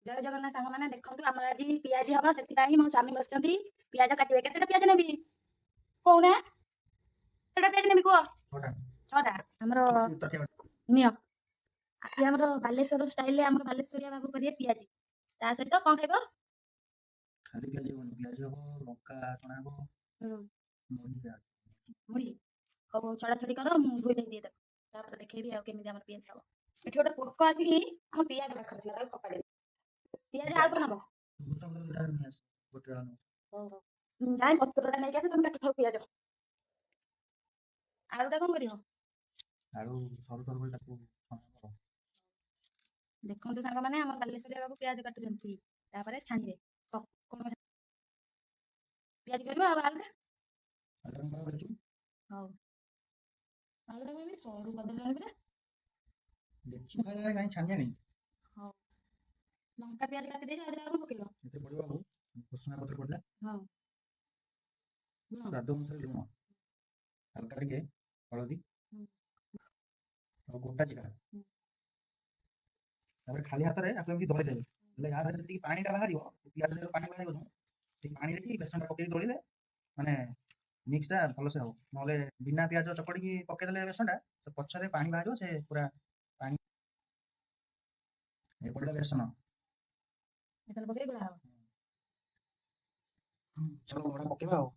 जय जगन्नाथ सांग मैंने देखंतु हमर आज पियाजी हबो सेति पाई मो स्वामी बसचंती पियाज काटिबे केतेटा पियाज नेबी कोउना केतेटा पियाज नेबी को छटा हमरो नियो आखि हमरो बालेश्वर स्टाइल रे हमरो बालेश्वरिया बाबू करिए पियाजी ता सहित कोन खाइबो खाली पियाज हो लंका चना हो मुड़ी हो छड़ा छड़ी करो मु धोई दे दे तापर देखैबी आ केमि हमर पियाज खाबो एठी गोटे पोको आसी हम पियाज रखला ताको कपाड़े पियाज आ कोन हबो जाए पत्रटा नहीं आसे तुम काटी खाओ पियाज आलूटा कोन करियो आलू सरू सरू बोल ताको देखंतु सांग माने हमर बालेश्वरिया बाबू पियाज काटुचंती तापरे छानिबे कोन पियाज करबो आ आलूटा हां आलूटा कोन सरू बदल लेबे देखि खाला नहीं छानिया नहीं हां लंका पियाज काटी दे आदरा आगो पकेलो एते पड़ियो बाबू कुसुमा पत्र पड़ला हां स्वाद अनुसार लुण हल्का टिके हळदी और गोटा जिरा तापर खाली हाथ रे आपन की दळी देबे ले यार जति पानीटा बाहरियो पियाज रे पानी बाहरियो ठीक पानी रे की बेसन पके दळिले माने मिक्स टा भलो से हो नले बिना पियाज चपड़ी की पके देले बेसन टा से पछरे पानी बाहरियो से पूरा पानी ए पड़ले बेसन एतल पके गुला चलो बड़ा पकेबा हो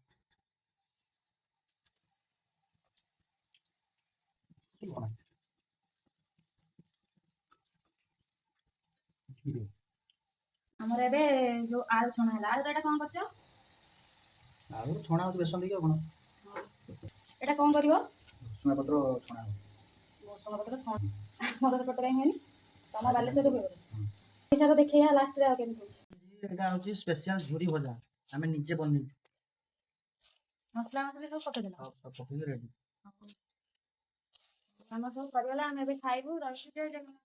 हमर एबे जो आलू छणा हला आलू एटा कोन करछो आलू छणा हो बेसन देके कोन एटा कोन करिवो कुसुमा पत्र छणा हो पत्र छण मोर तो पत्र हेनी तमा बालेश्वर के पैसा देखैया लास्ट रे आ केम एटा होची स्पेशल झुरी भजा हमें नीचे बन्नी मसला मसला सब पके देला सब पके रेडी हम सब करिवला हम एबे खाइबू रही जय जगन्नाथ